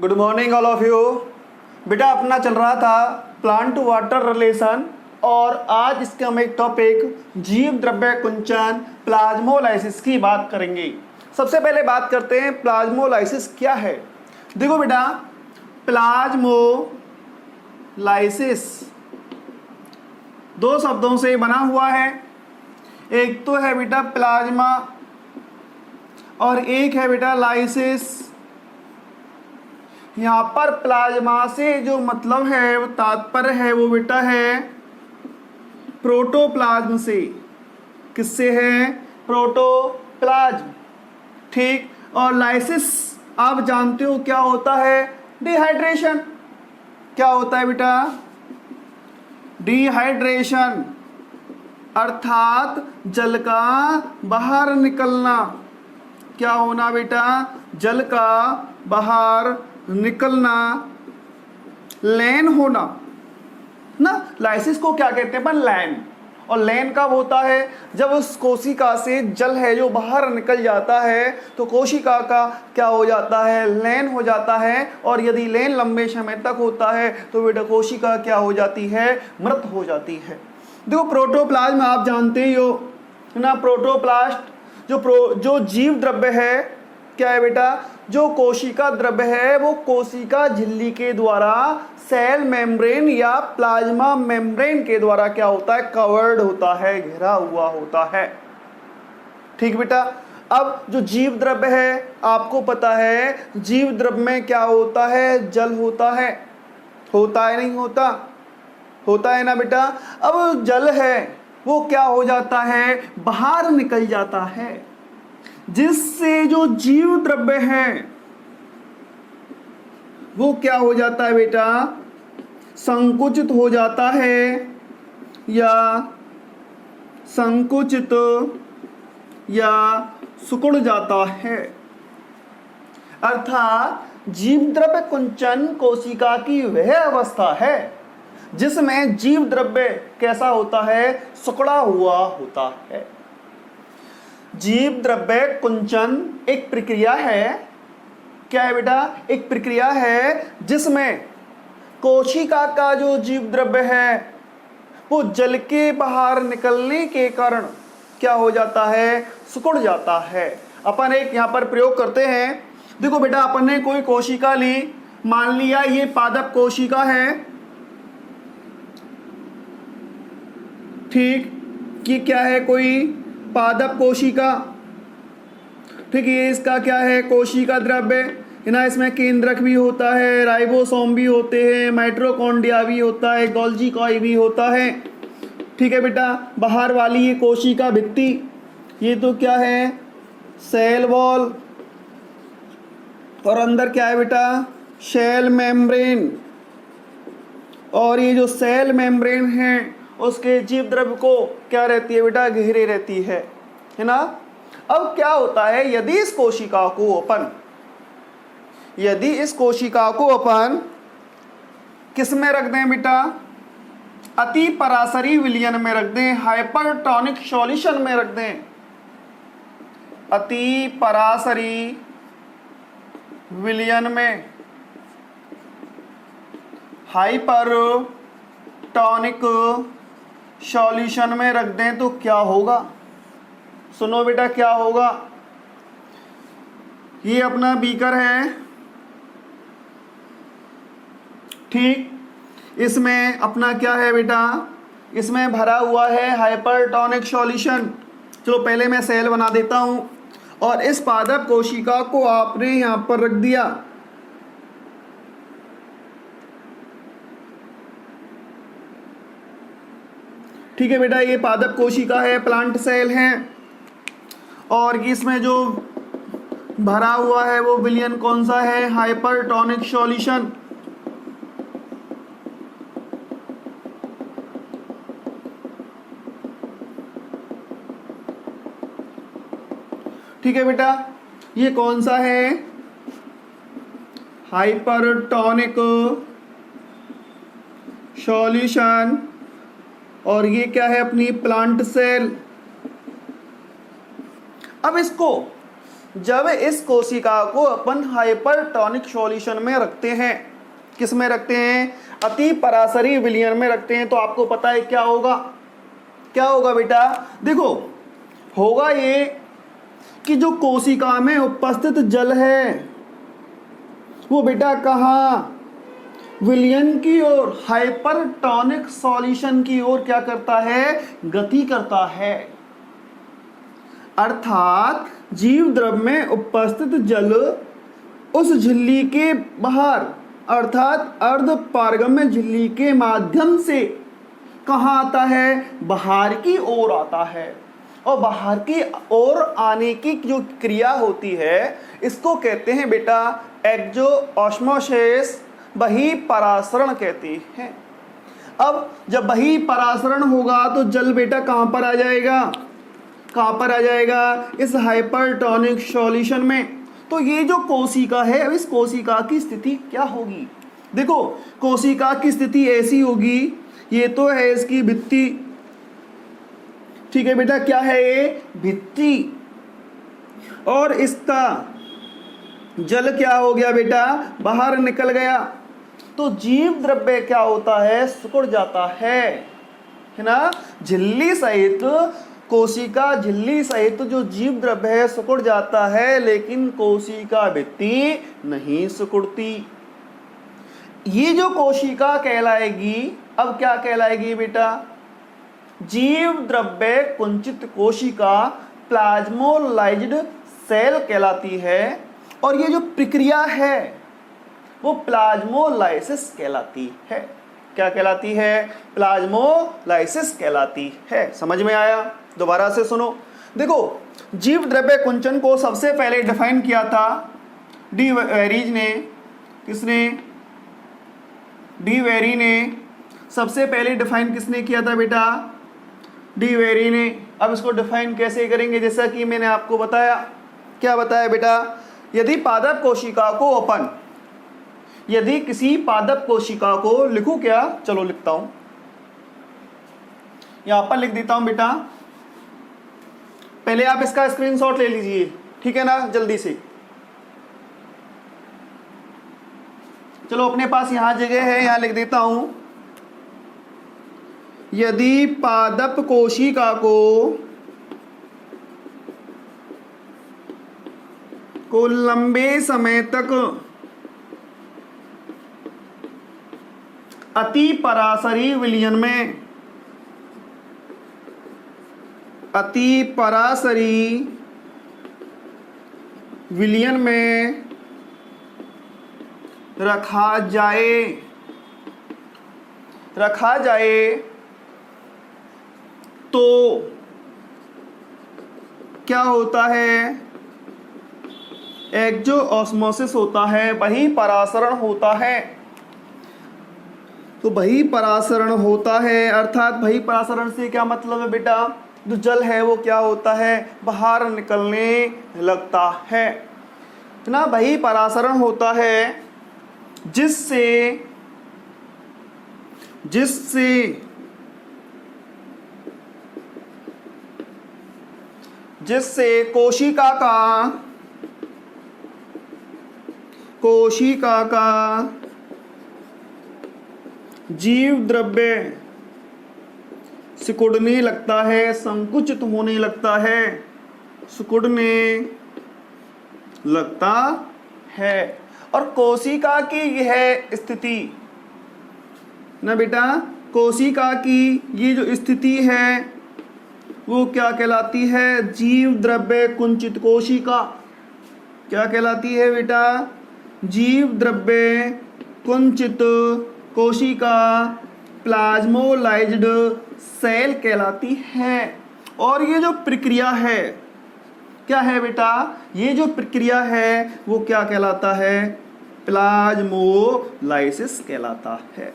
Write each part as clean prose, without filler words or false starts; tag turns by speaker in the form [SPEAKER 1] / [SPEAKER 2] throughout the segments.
[SPEAKER 1] Good morning all of you. बेटा अपना चल रहा था प्लांट टू वाटर रिलेशन और आज इसके हम एक टॉपिक जीव द्रव्य कुंचन प्लाज्मोलाइसिस की बात करेंगे। सबसे पहले बात करते हैं प्लाज्मोलाइसिस क्या है। देखो बेटा, प्लाज्मोलाइसिस दो शब्दों से बना हुआ है। एक तो है बेटा प्लाज्मा और एक है बेटा लाइसिस। यहाँ पर प्लाज्मा से जो मतलब है, वो तात्पर्य है, वो बेटा है प्रोटोप्लाज्म से। किससे है? प्रोटोप्लाज्म। ठीक। और लाइसिस आप जानते हो क्या होता है? डिहाइड्रेशन। क्या होता है बेटा? डिहाइड्रेशन अर्थात जल का बाहर निकलना। क्या होना बेटा? जल का बाहर निकलना, लैन होना ना। लाइसिस को क्या कहते हैं अपन? लैन। और लैन कब होता है? जब उस कोशिका से जल है जो बाहर निकल जाता है तो कोशिका का क्या हो जाता है? लैन हो जाता है। और यदि लैन लंबे समय तक होता है तो बेटा कोशिका क्या हो जाती है? मृत हो जाती है। देखो प्रोटोप्लाज्म आप जानते ही हो ना। प्रोटोप्लास्ट जो जीव द्रव्य है, क्या है बेटा? जो कोशिका द्रव्य है वो कोशिका झिल्ली के द्वारा सेल मेम्ब्रेन या प्लाज्मा मेम्ब्रेन के द्वारा क्या होता है? कवर्ड होता है, घिरा हुआ होता है। ठीक बेटा। अब जो जीव द्रव्य है आपको पता है, जीव द्रव्य में क्या होता है? जल होता है। होता है नहीं होता? होता है ना बेटा। अब जल है वो क्या हो जाता है? बाहर निकल जाता है, जिससे जो जीव द्रव्य है वो क्या हो जाता है बेटा? संकुचित हो जाता है या संकुचित या सिकुड़ जाता है। अर्थात जीव द्रव्य कुंचन कोशिका की वह अवस्था है जिसमें जीव द्रव्य कैसा होता है? सिकुड़ा हुआ होता है। जीव द्रव्य कुंचन एक प्रक्रिया है। क्या है बेटा? एक प्रक्रिया है जिसमें कोशिका का जो जीव द्रव्य है वो जल के बाहर निकलने के कारण क्या हो जाता है? सिकुड़ जाता है। अपन एक यहाँ पर प्रयोग करते हैं। देखो बेटा, अपन ने कोई कोशिका ली, मान लिया ये पादप कोशिका है। ठीक। कि क्या है? कोई पादप कोशिका। ठीक है। ये इसका क्या है? कोशिका द्रव्य है ना। इसमें केंद्रक भी होता है, राइबोसोम भी होते हैं, माइटोकॉन्ड्रिया भी होता है, गोल्गी कॉइल भी होता है। ठीक है बेटा। बाहर वाली ये कोशिका भित्ति, ये तो क्या है? Cell wall. और अंदर क्या है बेटा? Cell membrane. और ये जो सेल मेम्ब्रेन है उसके जीव द्रव्य को क्या रहती है बेटा? घेरे रहती है ना। अब क्या होता है, यदि इस कोशिका को अपन किस में रख दें बेटा? अति पराशरी विलयन में रख दें, हाइपरटोनिक सॉल्यूशन में रख दें। अति पराशरी विलयन में हाइपरटोनिक सॉल्यूशन में रख दें तो क्या होगा? सुनो बेटा, क्या होगा? ये अपना बीकर है। ठीक। इसमें अपना क्या है बेटा? इसमें भरा हुआ है हाइपरटोनिक सॉल्यूशन। चलो पहले मैं सेल बना देता हूं। और इस पादप कोशिका को आपने यहां पर रख दिया। ठीक है बेटा। ये पादप कोशिका है, प्लांट सेल है। और इसमें जो भरा हुआ है वो विलयन कौन सा है? Hypertonic solution. ठीक है बेटा। ये कौन सा है? Hypertonic solution. और ये क्या है? अपनी प्लांट सेल। अब इसको जब इस कोशिका को अपन हाइपरटोनिक सॉल्यूशन में रखते हैं, किस में रखते हैं, अति पराशरी विलयन में रखते हैं, तो आपको पता है क्या होगा, क्या होगा बेटा, देखो होगा ये कि जो कोशिका में उपस्थित जल है वो बेटा कहाँ, विलयन की ओर, हाइपरटोनिक सॉल्यूशन की ओर क्या करता है, गति करता है। अर्थात जीव द्रव में उपस्थित जल उस झिल्ली के बाहर अर्थात अर्ध पारगम्य झिल्ली के माध्यम से कहाँ आता है, बाहर की ओर आता है। और बाहर की ओर आने की जो क्रिया होती है इसको कहते हैं बेटा एक्जो ऑस्मोसिस, बहिःपरासरण कहते हैं। अब जब बहिःपरासरण होगा तो जल बेटा कहाँ पर आ जाएगा, कहाँ पर आ जाएगा, इस हाइपरटोनिक सॉल्यूशन में। तो ये जो कोशिका है, अब इस कोशिका की स्थिति क्या होगी, देखो कोशिका की स्थिति ऐसी होगी, ये तो है इसकी भित्ति, ठीक है बेटा, क्या है ये, भित्ति, और इसका जल क्या हो गया बेटा, बाहर निकल गया। तो जीव द्रव्य क्या होता है, सिकुड़ जाता है ना, झिल्ली सहित, कोशिका झिल्ली सहित जो जीव द्रव्य है सिकुड़ जाता है, लेकिन कोशिका भित्ति नहीं सिकुड़ती। ये जो कोशिका कहलाएगी, अब क्या कहलाएगी बेटा, जीव द्रव्य कुंचित कोशिका प्लाज्मोलाइज्ड सेल कहलाती है। और ये जो प्रक्रिया है वो प्लाज्मोलाइसिस कहलाती है। क्या कहलाती है, प्लाज्मोलाइसिस कहलाती है। समझ में आया, दोबारा से सुनो, देखो जीव द्रव्य कुंचन को सबसे पहले डिफाइन किया था डी वेरीज ने, किसने, डी वेरी ने सबसे पहले डिफाइन किसने किया था बेटा, डी वेरी ने। अब इसको डिफाइन कैसे करेंगे, जैसा कि मैंने आपको बताया, क्या बताया बेटा, यदि पादप कोशिका को अपन, यदि किसी पादप कोशिका को, लिखूं क्या, चलो लिखता हूं, यहां पर लिख देता हूं बेटा, पहले आप इसका स्क्रीनशॉट ले लीजिए, ठीक है ना, जल्दी से। चलो अपने पास यहां जगह है, यहां लिख देता हूं, यदि पादप कोशिका को लंबे समय तक अति पराशरी विलयन में, अति पराशरी विलयन में रखा जाए तो क्या होता है, एक्जो ऑस्मोसिस होता है, बहिःपरासरण होता है। तो बहिःपरासरण होता है, अर्थात बहिःपरासरण से क्या मतलब है बेटा, जो जल है वो क्या होता है, बाहर निकलने लगता है ना। बहिःपरासरण होता है जिससे कोशिका का जीव द्रव्य सिकुड़ने लगता है, संकुचित होने लगता है, सिकुड़ने लगता है। और कोशिका की यह स्थिति ना बेटा, कोशिका की ये जो स्थिति है वो क्या कहलाती है, जीव द्रव्य कुंचित कोशिका। क्या कहलाती है बेटा, जीव द्रव्य कुंचित कोशिका प्लाज्मोलाइज्ड सेल कहलाती है। और ये जो प्रक्रिया है क्या है बेटा, ये जो प्रक्रिया है वो क्या कहलाता है, प्लाज्मोलाइसिस कहलाता है।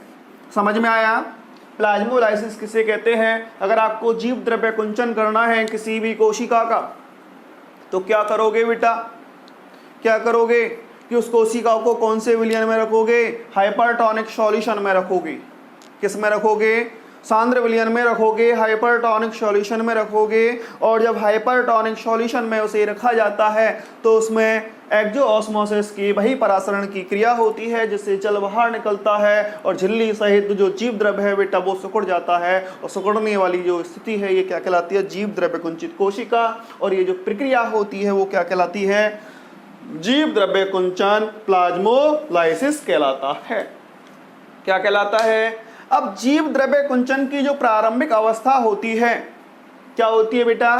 [SPEAKER 1] समझ में आया, प्लाज्मोलाइसिस किसे कहते हैं। अगर आपको जीव द्रव्य कुंचन करना है किसी भी कोशिका का तो क्या करोगे बेटा, क्या करोगे कि उस कोशिका को कौन से विलयन में रखोगे, हाइपरटोनिक सॉल्यूशन में रखोगे। किस में रखोगे, सांद्र विलयन में रखोगे, हाइपरटोनिक सॉल्यूशन में रखोगे, और जब हाइपरटोनिक सॉल्यूशन में उसे रखा जाता है तो उसमें एक्जोऑस्मोसिस की वही परासरण की क्रिया होती है जिससे जल बाहर निकलता है और झिल्ली सहित जो जीव द्रव्य है बेटा वो सिकुड़ जाता है, और सिकुड़ने वाली जो स्थिति है ये क्या कहलाती है? जीव द्रव्य कुंचित कोशिका। और ये जो प्रक्रिया होती है वो क्या कहलाती है? जीव द्रव्य कुंचन प्लाज्मोलाइसिस कहलाता है। क्या कहलाता है? अब जीव द्रव्य कुंचन की जो प्रारंभिक अवस्था होती है क्या होती है बेटा?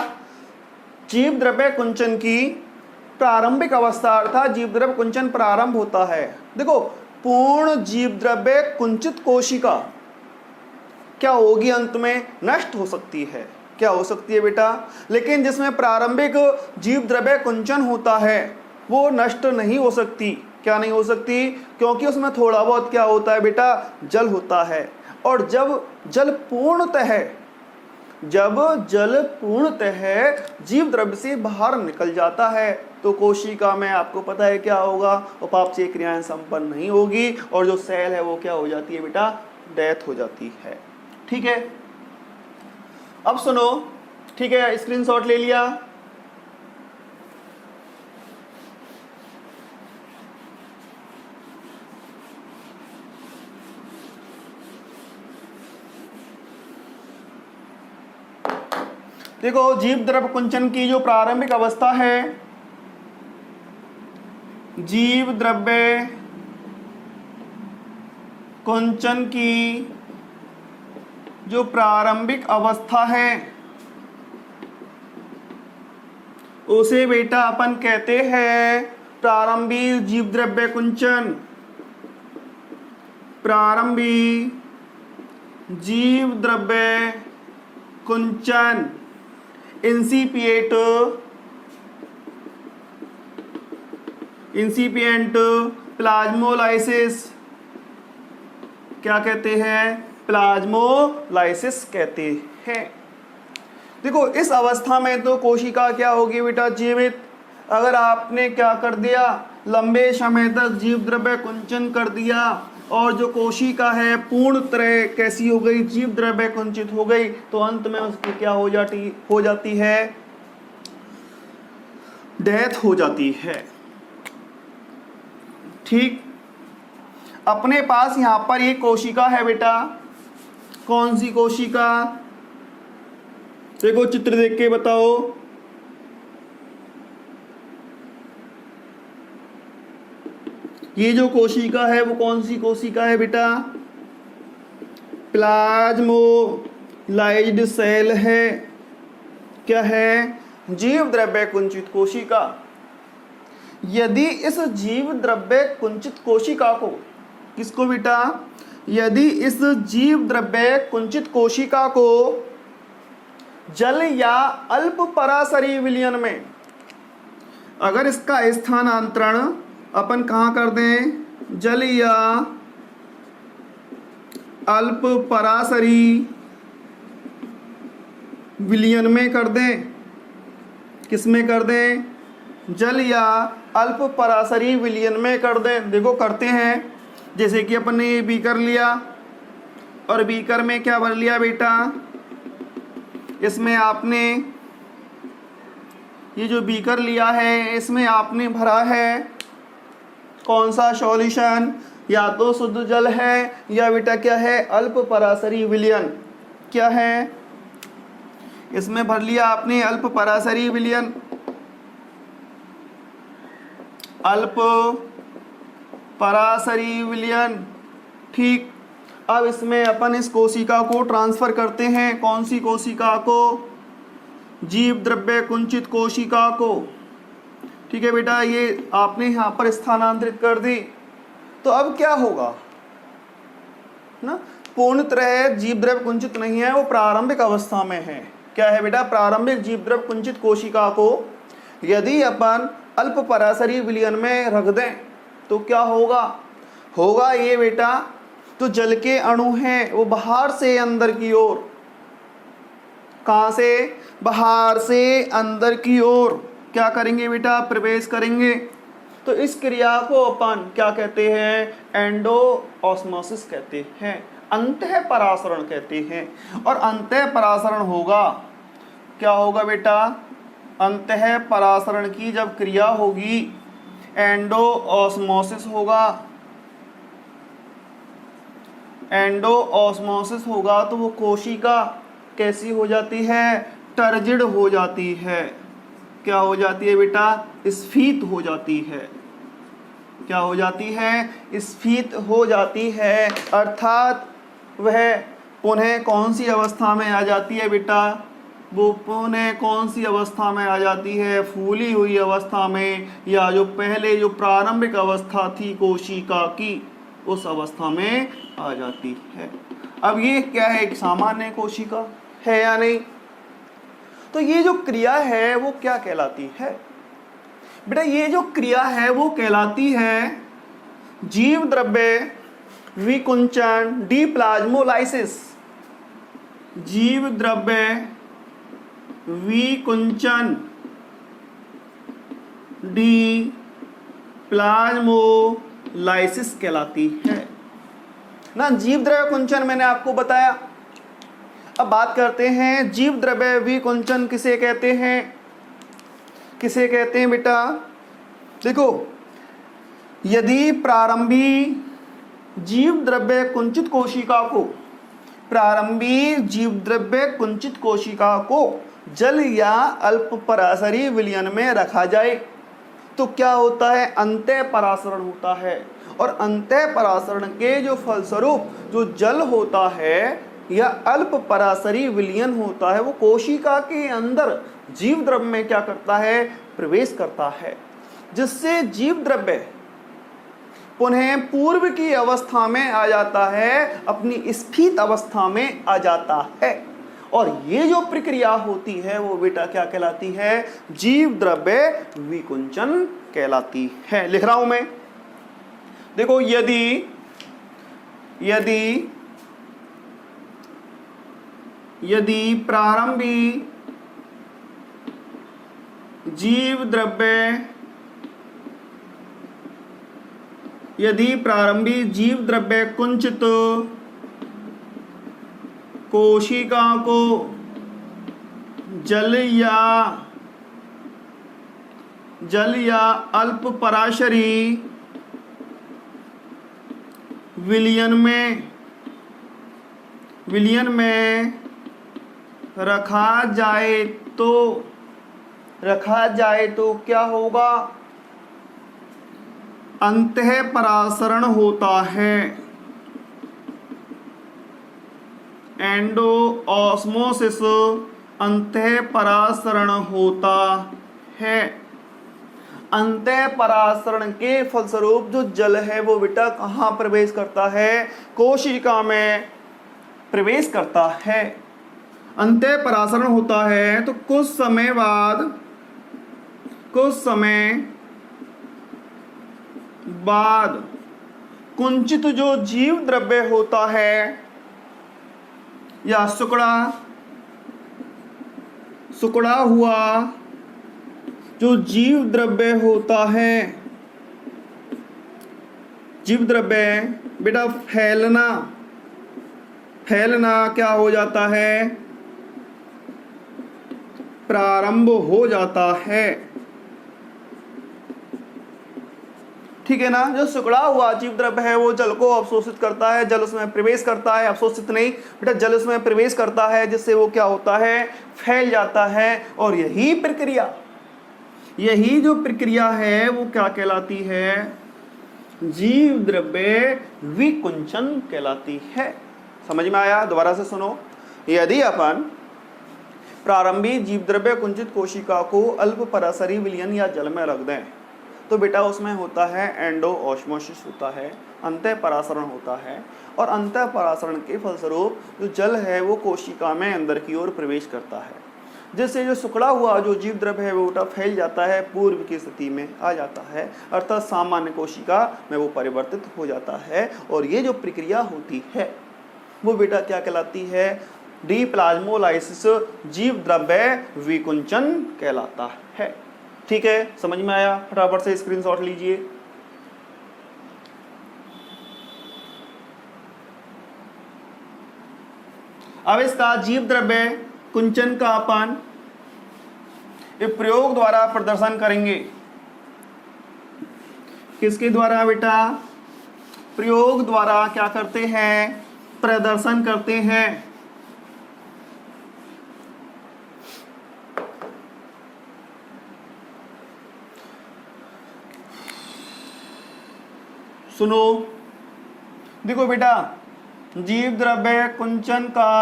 [SPEAKER 1] जीव द्रव्य कुंचन की प्रारंभिक अवस्था अर्थात जीव द्रव्य कुंचन प्रारंभ होता है। देखो, पूर्ण जीव द्रव्य कुंचित कोशिका क्या होगी? अंत में नष्ट हो सकती है। क्या हो सकती है बेटा? लेकिन जिसमें प्रारंभिक जीव द्रव्य कुंचन होता है वो नष्ट नहीं हो सकती। क्या नहीं हो सकती? क्योंकि उसमें थोड़ा बहुत क्या होता है बेटा? जल होता है। और जब जल पूर्णतः जीव द्रव्य से बाहर निकल जाता है तो कोशिका में आपको पता है क्या होगा? उपापचय क्रियाएं संपन्न नहीं होगी और जो सेल है वो क्या हो जाती है बेटा? डेथ हो जाती है। ठीक है, अब सुनो। ठीक है, स्क्रीनशॉट ले लिया? देखो, जीव द्रव्य कुंचन की जो प्रारंभिक अवस्था है, जीव द्रव्य कुंचन की जो प्रारंभिक अवस्था है उसे बेटा अपन कहते हैं प्रारंभिक जीव द्रव्य कुंचन। प्रारंभिक जीव द्रव्य कुंचन इंसिपिएंट प्लाज्मोलाइसिस क्या कहते हैं? प्लाज्मोलाइसिस कहते हैं। देखो, इस अवस्था में तो कोशिका क्या होगी बेटा? जीवित। अगर आपने क्या कर दिया? लंबे समय तक जीव द्रव्य कुंचन कर दिया और जो कोशिका है पूर्ण तरह कैसी हो गई? जीव द्रव्य कुंचित हो गई, तो अंत में उसकी क्या हो जाती है? डेथ हो जाती है। ठीक, अपने पास यहां पर एक कोशिका है बेटा। कौन सी कोशिका? देखो, चित्र देख के बताओ। ये जो कोशिका है वो कौन सी कोशिका है बेटा? प्लाज्मोलाइज्ड सेल है। क्या है? जीव द्रव्य कुंचित कोशिका। यदि इस जीव द्रव्य कुंचित कोशिका को, किसको बेटा? यदि इस जीव द्रव्य कुंचित कोशिका को जल या अल्प पराशरी विलयन में अगर इसका स्थानांतरण अपन कहाँ कर दें? जल या अल्प पराशरी विलयन में कर दें। किस में कर दें? जल या अल्प पराशरी विलयन में कर दें। देखो, करते हैं। जैसे कि अपन ने ये बीकर लिया और बीकर में क्या भर लिया बेटा? इसमें आपने ये जो बीकर लिया है इसमें आपने भरा है कौन सा सॉल्यूशन? या तो शुद्ध जल है या बेटा क्या है? अल्प पराशरी विलयन। क्या है? इसमें भर लिया आपने अल्प पराशरी विलयन। अल्प पराशरी विलयन। ठीक, अब इसमें अपन इस कोशिका को ट्रांसफर करते हैं। कौन सी कोशिका को? जीव द्रव्य कुंचित कोशिका को। ठीक है बेटा, ये आपने यहाँ पर स्थानांतरित कर दी। तो अब क्या होगा ना? पूर्ण तरह जीव द्रव्य कुंचित नहीं है, वो प्रारंभिक अवस्था में है। क्या है बेटा? प्रारंभिक जीव द्रव्य कुंचित कोशिका को यदि अपन अल्प पराशरी विलयन में रख दें तो क्या होगा ये बेटा, तो जल के अणु हैं वो बाहर से अंदर की ओर, कहां से? बाहर से अंदर की ओर क्या करेंगे बेटा? प्रवेश करेंगे। तो इस क्रिया को अपन क्या कहते हैं? एंडो ऑस्मोसिस कहते हैं। अंतः परासरण कहते हैं। और अंतः परासरण होगा, क्या होगा बेटा, अंतः परासरण की जब क्रिया होगी एंडो ऑस्मोसिस होगा, एंडो ऑस्मोसिस होगा तो वो कोशिका कैसी हो जाती है, टर्जिड हो जाती है। क्या हो जाती है बेटा, स्फीत हो जाती है। क्या हो जाती है, स्फीत हो जाती है। अर्थात वह पुनः कौन सी अवस्था में आ जाती है बेटा, वो पुनः कौन सी अवस्था में आ जाती है, फूली हुई अवस्था में, या जो पहले जो प्रारंभिक अवस्था थी कोशिका की उस अवस्था में आ जाती है। अब ये क्या है, एक सामान्य कोशिका है या नहीं। तो ये जो क्रिया है वो क्या कहलाती है बेटा, ये जो क्रिया है वो कहलाती है जीव द्रव्य विकुंचन डीप्लाज्मोलाइसिस। जीव द्रव्य विकुंचन डीप्लाज्मोलाइसिस कहलाती है ना। जीव द्रव्य कुंचन मैंने आपको बताया। अब बात करते हैं जीव द्रव्य विकुंचन किसे कहते हैं, किसे कहते हैं बेटा। देखो, यदि प्रारंभी जीव द्रव्य कुंचित कोशिका को, प्रारंभी जीव द्रव्य कुंचित कोशिका को जल या अल्प पराशरी विलयन में रखा जाए तो क्या होता है, अंतः परासरण होता है। और अंतः परासरण के जो फलस्वरूप जो जल होता है या अल्प पराशरी विलयन होता है वो कोशिका के अंदर जीव द्रव्य में क्या करता है, प्रवेश करता है, जिससे जीव द्रव्य पुनः पूर्व की अवस्था में आ जाता है, अपनी स्फीत अवस्था में आ जाता है। और ये जो प्रक्रिया होती है वो बेटा क्या कहलाती है, जीव द्रव्य विकुंचन कहलाती है। लिख रहा हूं मैं, देखो, यदि प्रारंभी जीव द्रव्य कुंचित कोशिका को जल या अल्प पराशरी विलयन में रखा जाए तो क्या होगा, अंतः परासरण होता है। एंडो ऑस्मोसिस अंतः परासरण होता है। अंतः परासरण के फलस्वरूप जो जल है वो बेटा कहाँ प्रवेश करता है, कोशिका में प्रवेश करता है। अंतः परासरण होता है तो कुछ समय बाद कुंचित जो जीव द्रव्य होता है या सुकड़ा हुआ जो जीव द्रव्य होता है, जीव द्रव्य बेटा फैलना क्या हो जाता है, प्रारंभ हो जाता है। ठीक है ना। जो सुकड़ा हुआ जीव द्रव्य है वो जल को अवशोषित करता है, जल उसमें प्रवेश करता है, अवशोषित नहीं बेटा, जल उसमें प्रवेश करता है, जिससे वो क्या होता है, फैल जाता है। और यही जो प्रक्रिया है वो क्या कहलाती है, जीव द्रव्य विकुंचन कहलाती है। समझ में आया? दोबारा से सुनो, यदि अपन प्रारंभिक जीव द्रव्य कुंचित कोशिका को अल्प पराशरी विलयन या जल में रख दें तो बेटा उसमें होता है एंडो ऑस्मोसिस होता है, अंतः परासरण होता है। और अंतः परासरण के फलस्वरूप जो जल है वो कोशिका में अंदर की ओर प्रवेश करता है, जिससे जो सुखड़ा हुआ जो जीव द्रव्य है वो बेटा फैल जाता है, पूर्व की स्थिति में आ जाता है, अर्थात सामान्य कोशिका में वो परिवर्तित हो जाता है। और ये जो प्रक्रिया होती है वो बेटा क्या कहलाती है, डीप्लाज्मोलाइसिस जीव द्रव्य विकुंचन कहलाता है। ठीक है, समझ में आया? फटाफट से स्क्रीनशॉट लीजिए। अब इसका जीव द्रव्य कुंचन का अपन प्रयोग द्वारा प्रदर्शन करेंगे। किसके द्वारा बेटा? प्रयोग द्वारा क्या करते हैं? प्रदर्शन करते हैं। सुनो, देखो बेटा, जीव द्रव्य कुंचन का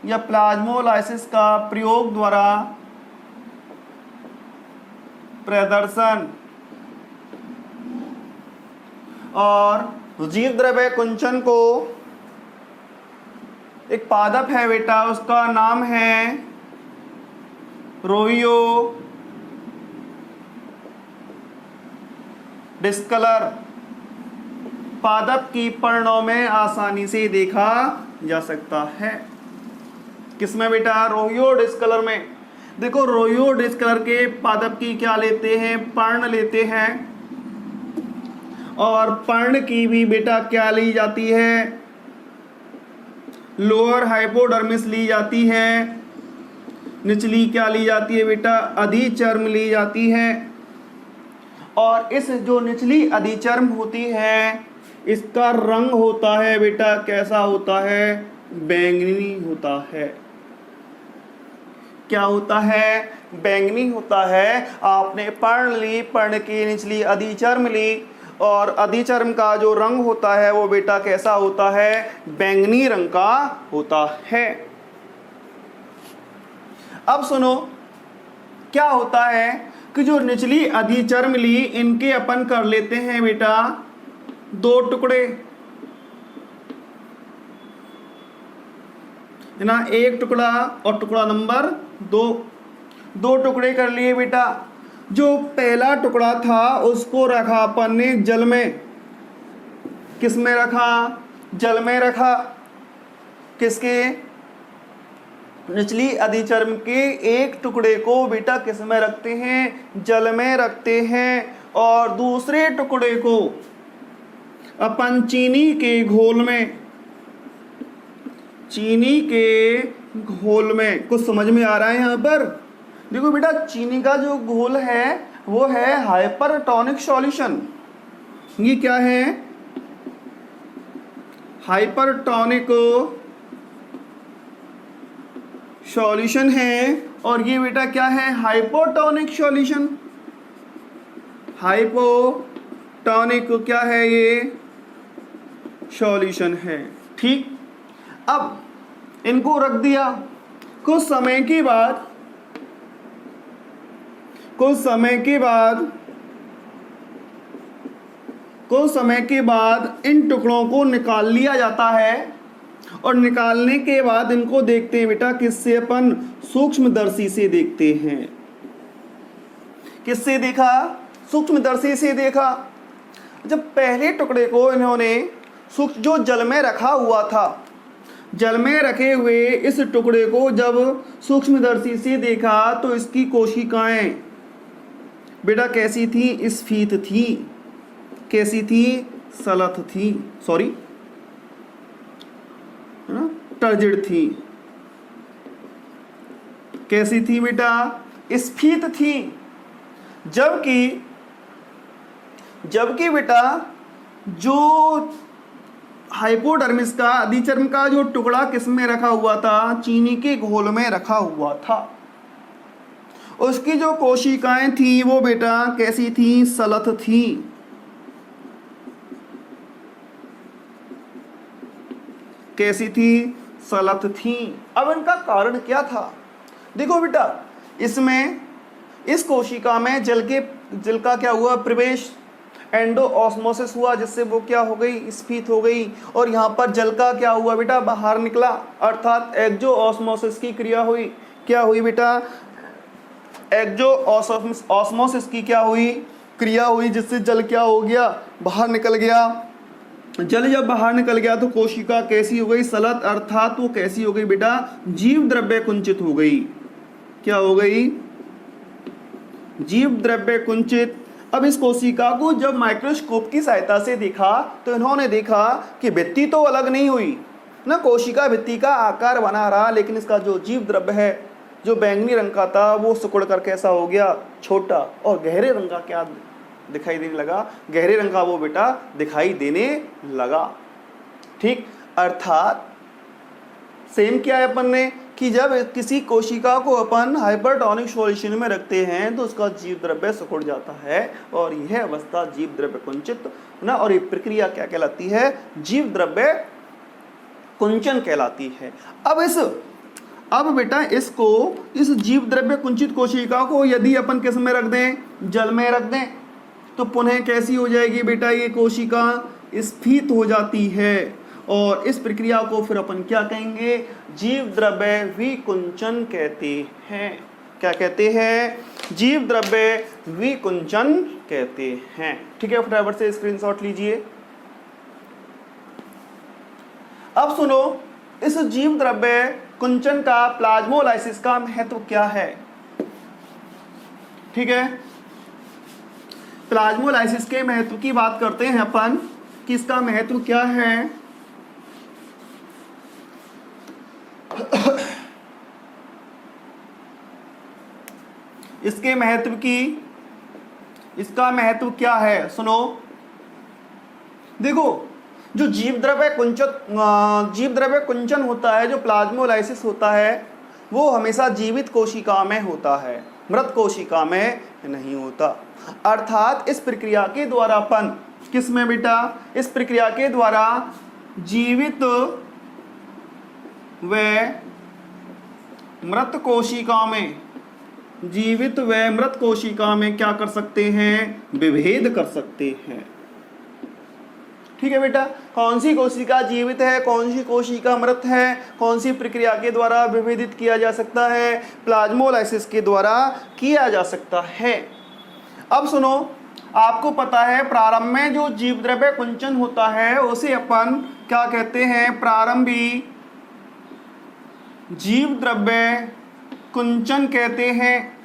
[SPEAKER 1] या प्लाज्मोलाइसिस का प्रयोग द्वारा प्रदर्शन, और जीव द्रव्य कुंचन को एक पादप है बेटा, उसका नाम है रोहियो डिस्कलर। पादप की पर्णों में आसानी से देखा जा सकता है। किसमें बेटा? रोहियो डिस्कलर में। देखो, रोहियो डिस्कलर के पादप की क्या लेते हैं? पर्ण लेते हैं। और पर्ण की भी बेटा क्या ली जाती है? लोअर हाइपोडर्मिस ली जाती है। निचली क्या ली जाती है बेटा? अधिचर्म ली जाती है। और इस जो निचली अधिचर्म होती है, इसका रंग होता है बेटा कैसा होता है? बैंगनी होता है। क्या होता है? बैंगनी होता है। आपने पर्ण ली, पर्ण की निचली अधिचर्म ली, और अधिचर्म का जो रंग होता है वो बेटा कैसा होता है? बैंगनी रंग का होता है। अब सुनो, क्या होता है कि जो निचली अधिचर्म ली, इनके अपन कर लेते हैं बेटा दो टुकड़े, है ना? एक टुकड़ा और टुकड़ा नंबर दो टुकड़े कर लिए बेटा। जो पहला टुकड़ा था उसको रखा अपन ने जल में। किस में रखा? जल में रखा। किसके? निचली अधिचर्म के एक टुकड़े को बेटा किस में रखते हैं? जल में रखते हैं। और दूसरे टुकड़े को अपन चीनी के घोल में, चीनी के घोल में। कुछ समझ में आ रहा है यहाँ पर? देखो बेटा, चीनी का जो घोल है वो है हाइपरटोनिक सॉल्यूशन। ये क्या है? हाइपरटोनिक सॉल्यूशन है। और ये बेटा क्या है? Hypotonic solution. हाइपोटोनिक क्या है? ये सॉल्यूशन है। ठीक, अब इनको रख दिया। कुछ समय के बाद इन टुकड़ों को निकाल लिया जाता है। और निकालने के बाद इनको देखते हैं बेटा किससे? अपन सूक्ष्मदर्शी से देखते हैं। किससे देखा? सूक्ष्मदर्शी से देखा। जब पहले टुकड़े को इन्होंने जो जल में रखा हुआ था, जल में रखे हुए इस टुकड़े को जब सूक्ष्मदर्शी से देखा तो इसकी कोशिकाएं बेटा कैसी थी? स्फीत थी। कैसी थी? सलथ थी, सॉरी, है ना, टर्जिड थी। कैसी थी बेटा? स्फीत थी। जबकि बेटा जो हाइपोडर्मिस का अधिचर्म का जो टुकड़ा किस में रखा हुआ था? चीनी के घोल में रखा हुआ था। उसकी जो कोशिकाएं थी वो बेटा कैसी थी? सलथ थी। कैसी थी? सलथ थी। अब इनका कारण क्या था? देखो बेटा, इसमें इस कोशिका में जल का क्या हुआ? प्रवेश, एंडो ऑस्मोसिस हुआ, जिससे वो क्या हो गई? स्फीत हो गई। और यहाँ पर जल का क्या हुआ बेटा? बाहर निकला, अर्थात एक्जो ऑस्मोसिस की क्रिया हुई। क्या हुई बेटा? एक्जो ऑस्मोसिस की क्या हुई? क्रिया हुई, जिससे जल क्या हो गया? बाहर निकल गया। जल जब बाहर निकल गया तो कोशिका कैसी हो गई? सलथ, अर्थात वो कैसी हो गई बेटा? जीव द्रव्य कुंचित हो गई। क्या हो गई? जीव द्रव्य कुंचित। अब इस कोशिका को जब माइक्रोस्कोप की सहायता से देखा तो इन्होंने देखा कि भित्ति तो अलग नहीं हुई, ना कोशिका भित्ति का आकार बना रहा, लेकिन इसका जो जीव द्रव्य है जो बैंगनी रंग का था वो सिकुड़ कर कैसा हो गया, छोटा, और गहरे रंग का क्या दिखाई देने लगा, गहरे रंग का वो बेटा दिखाई देने लगा। ठीक, अर्थात सेम किया है अपन ने कि जब किसी कोशिका को अपन हाइपरटोनिक सॉल्यूशन में रखते हैं तो उसका जीव द्रव्य सिकुड़ जाता है, और यह अवस्था जीव द्रव्य कुंचित ना, और ये प्रक्रिया क्या कहलाती है, जीव द्रव्य कुंचन कहलाती है। अब बेटा इसको, इस जीव द्रव्य कुंचित कोशिका को यदि अपन किस में रख दें, जल में रख दें, तो पुनः कैसी हो जाएगी बेटा, ये कोशिका स्फीत हो जाती है, और इस प्रक्रिया को फिर अपन क्या कहेंगे, जीव द्रव्य विकुंचन कहते हैं। क्या कहते हैं, जीव द्रव्य विकुंचन कहते हैं। ठीक है, फटाफट से स्क्रीनशॉट लीजिए। अब सुनो, इस जीव द्रव्य कुंचन का प्लाज्मोलाइसिस का महत्व क्या है। ठीक है, प्लाज्मोलाइसिस के महत्व की बात करते हैं अपन कि इसका महत्व क्या है। इसका महत्व क्या है, सुनो। देखो, जो जीव द्रव्य कुंचन होता है, जो प्लाज्मोलाइसिस होता है, वो हमेशा जीवित कोशिका में होता है, मृत कोशिका में नहीं होता। अर्थात इस प्रक्रिया के द्वारा अपन किस में बेटा, इस प्रक्रिया के द्वारा जीवित व मृत कोशिका में क्या कर सकते हैं, विभेद कर सकते हैं। ठीक है बेटा, कौन सी कोशिका जीवित है, कौन सी कोशिका मृत है, कौन सी प्रक्रिया के द्वारा विभेदित किया जा सकता है, प्लाज्मोलाइसिस के द्वारा किया जा सकता है। अब सुनो, आपको पता है प्रारंभ में जो जीव द्रव्य कुंचन होता है उसे अपन क्या कहते हैं, प्रारंभी जीव द्रव्य कुंचन कहते हैं।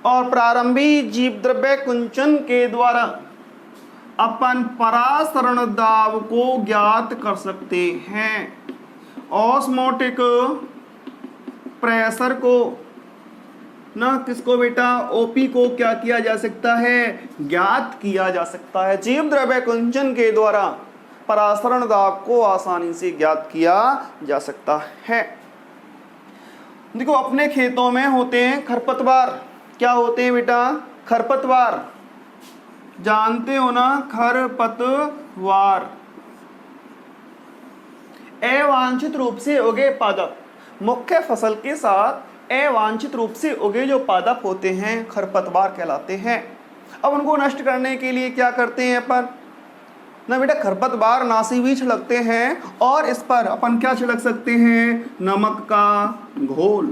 [SPEAKER 1] और प्रारंभी जीव द्रव्य कुंचन के द्वारा अपन परासरण दाब को ज्ञात कर सकते हैं, ऑस्मोटिक प्रेशर को ना, किसको बेटा, ओपी को क्या किया जा सकता है, ज्ञात किया जा सकता है। जीव द्रव्य कुंचन के द्वारा परासरण दाब को आसानी से ज्ञात किया जा सकता है। देखो, अपने खेतों में होते हैं खरपतवार। क्या होते हैं बेटा, खरपतवार, जानते हो ना, खरपतवार। अवांछित रूप से उगे पादप, मुख्य फसल के साथ अवांछित रूप से उगे जो पादप होते हैं खरपतवार कहलाते हैं। अब उनको नष्ट करने के लिए क्या करते हैं अपन ना बेटा, खरपतवार नाशी भी छिड़कते हैं, और इस पर अपन क्या छिड़क सकते हैं, नमक का घोल।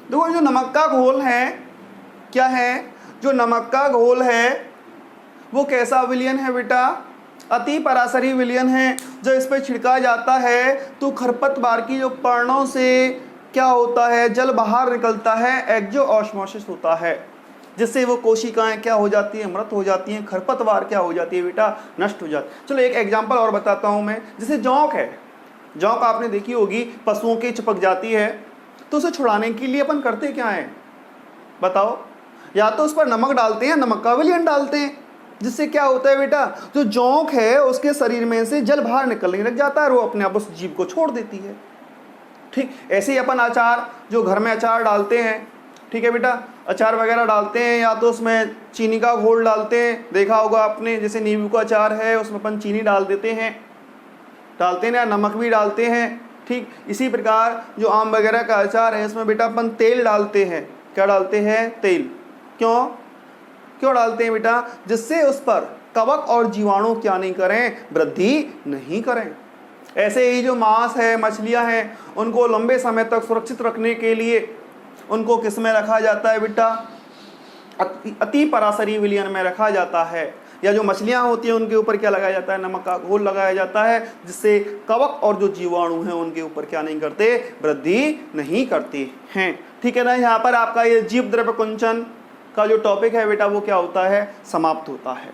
[SPEAKER 1] देखो, जो नमक का घोल है क्या है, जो नमक का घोल है वो कैसा विलयन है बेटा, अति पराशरी विलयन है। जब इस पर छिड़का जाता है तो खरपतवार की जो पर्णों से क्या होता है, जल बाहर निकलता है, एक्जो ऑस्मोसिस होता है, जिससे वो कोशिकाएं क्या हो जाती हैं, मृत हो जाती हैं। खरपतवार क्या हो जाती है बेटा, नष्ट हो जाती है। चलो एक एग्जांपल और बताता हूं मैं। जैसे जौंक है, जौंक आपने देखी होगी, पशुओं की चिपक जाती है, तो उसे छुड़ाने के लिए अपन करते क्या है बताओ, या तो उस पर नमक डालते हैं, नमक का विलयन डालते हैं, जिससे क्या होता है बेटा, जो जौंक है उसके शरीर में से जल बाहर निकलने लग जाता है और वो अपने आप उस जीव को छोड़ देती है। ठीक, ऐसे ही अपन अचार, जो घर में अचार डालते हैं, ठीक है बेटा, अचार वगैरह डालते हैं, या तो उसमें चीनी का घोल डालते हैं, देखा होगा आपने, जैसे नींबू का अचार है उसमें अपन चीनी डाल देते हैं, ना, नमक भी डालते हैं। ठीक, इसी प्रकार जो आम वगैरह का अचार है इसमें बेटा अपन तेल डालते हैं। क्या डालते हैं, तेल। क्यों डालते हैं बेटा, जिससे उस पर कवक और जीवाणु क्या नहीं करें, वृद्धि नहीं करें। ऐसे ही जो मांस है, मछलियां हैं, उनको लंबे समय तक सुरक्षित रखने के लिए उनको किस में रखा जाता है बेटा, अति पराशरी विलयन में रखा जाता है। या जो मछलियां होती हैं उनके ऊपर क्या लगाया जाता है, नमक का घोल लगाया जाता है, जिससे कवक और जो जीवाणु हैं उनके ऊपर क्या नहीं करते, वृद्धि नहीं करते हैं। ठीक है ना, यहाँ पर आपका ये जीव द्रव्य कुंचन का जो टॉपिक है बेटा वो क्या होता है, समाप्त होता है।